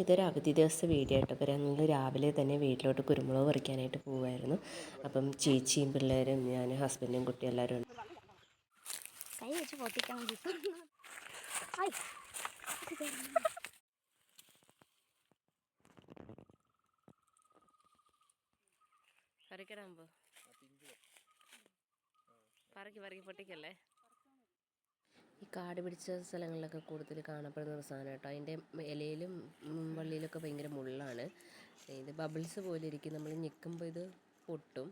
ഇതൊരു അവധി ദിവസത്തെ വീഡിയോ ആയിട്ട്. അപ്പോൾ ഞങ്ങൾ രാവിലെ തന്നെ വീട്ടിലോട്ട് കുരുമുളക് പറിക്കാനായിട്ട് പോവുമായിരുന്നു. അപ്പം ചേച്ചിയും പിള്ളേരും ഞാൻ ഹസ്ബൻഡും കുട്ടിയും എല്ലാവരും ഉണ്ട്. കൈ വെച്ച് പൊട്ടിക്കാൻ പറിക്കടാകുമ്പോൾ പറക്കി പൊട്ടിക്കല്ലേ. ഈ കാട് പിടിച്ച സ്ഥലങ്ങളിലൊക്കെ കൂടുതൽ കാണപ്പെടുന്ന ഒരു സാധനം കേട്ടോ. അതിൻ്റെ ഇലയിലും വള്ളിയിലൊക്കെ ഭയങ്കര മുള്ളാണ്. ഇത് ബബിൾസ് പോലെ ഇരിക്കും. നമ്മൾ ഞെക്കുമ്പോൾ ഇത് പൊട്ടും.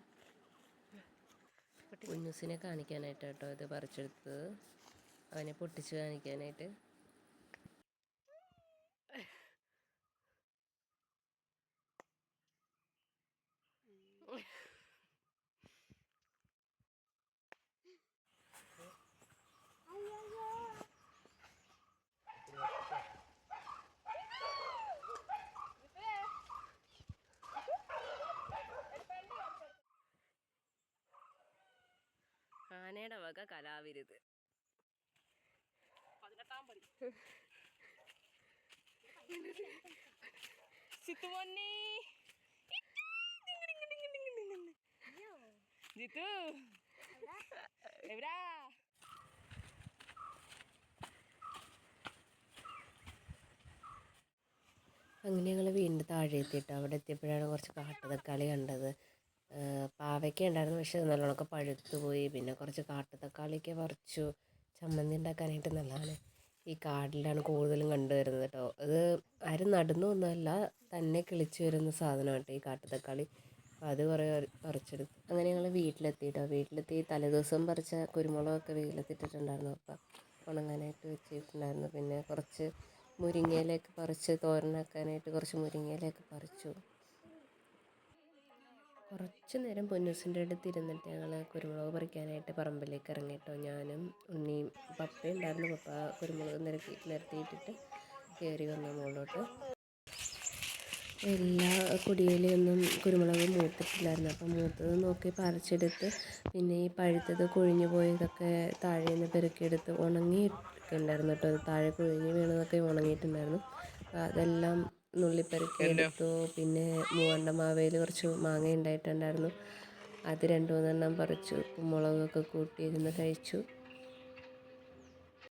കുഞ്ഞൂസിനെ കാണിക്കാനായിട്ട് കേട്ടോ ഇത് പറിച്ചെടുത്തത്, അവനെ പൊട്ടിച്ച് കാണിക്കാനായിട്ട്. ആനയുടെ വക കലാവിരുത്. ജിത്തു എവിടാ? അങ്ങനെ ഞങ്ങൾ വീണ്ടും താഴെ എത്തിയിട്ട് അവിടെ എത്തിയപ്പോഴാണ് കുറച്ച് കാട്ടുതക്കാളി കണ്ടത്. പാവയ്ക്ക ഉണ്ടായിരുന്നു, പക്ഷെ നല്ലോണമൊക്കെ പഴുത്തു പോയി. പിന്നെ കുറച്ച് കാട്ടുതക്കാളിയൊക്കെ പറിച്ചു. ചമ്മന്തി ഉണ്ടാക്കാനായിട്ട് നല്ലതാണ്. ഈ കാട്ടിലാണ് കൂടുതലും കണ്ടുവരുന്നത് കേട്ടോ. അത് ആരും നടുന്നൊന്നുമല്ല, തന്നെ കിളിച്ച് വരുന്ന സാധനം കേട്ടോ ഈ കാട്ടുതക്കാളി. അപ്പോൾ അത് കുറേ പറിച്ചെടുത്തു. അങ്ങനെ ഞങ്ങൾ വീട്ടിലെത്തി കേട്ടോ. വീട്ടിലെത്തി തലേദിവസം പറിച്ച കുരുമുളകൊക്കെ വെയിലത്തിട്ടിട്ടുണ്ടായിരുന്നു. അപ്പം ഉണങ്ങാനായിട്ട് വെച്ചിട്ടുണ്ടായിരുന്നു. പിന്നെ കുറച്ച് മുരിങ്ങയിലയൊക്കെ പറിച്ച് തോരനാക്കാനായിട്ട് കുറച്ച് മുരിങ്ങയിലയൊക്കെ പറിച്ചു. കുറച്ച് നേരം പൊന്നൂസിൻ്റെ അടുത്ത് ഇരുന്നിട്ട് ഞങ്ങൾ കുരുമുളക് പറിക്കാനായിട്ട് പറമ്പിലേക്ക് ഇറങ്ങിയിട്ടോ. ഞാനും ഉണ്ണിയും പപ്പയും ഉണ്ടായിരുന്നു. പപ്പ കുരുമുളക് നിരത്തിയിട്ടിട്ട് കയറി വന്ന മുകളിലോട്ട്. എല്ലാ കൊടിയിലൊന്നും കുരുമുളക് മൂത്തിട്ടില്ലായിരുന്നു. അപ്പം മൂത്തത് നോക്കി പറിച്ചെടുത്ത് പിന്നെ ഈ പഴുത്തത് കൊഴിഞ്ഞു പോയതൊക്കെ താഴെ നിന്ന് പെറുക്കിയെടുത്ത് ഉണങ്ങിയൊക്കെ ഉണ്ടായിരുന്നു കേട്ടോ. താഴെ കൊഴിഞ്ഞ് വീണതൊക്കെ ഉണങ്ങിയിട്ടുണ്ടായിരുന്നു. അപ്പോൾ അതെല്ലാം നുള്ളിപ്പെറുക്കിയെടുത്തു. പിന്നെ മൂവണ്ടമാവേൽ കുറച്ച് മാങ്ങ ഉണ്ടായിട്ടുണ്ടായിരുന്നു, അത് 2-3 എണ്ണം പറിച്ചു. മുളകൊക്കെ കൂട്ടിയിരുന്ന് കഴിച്ചു.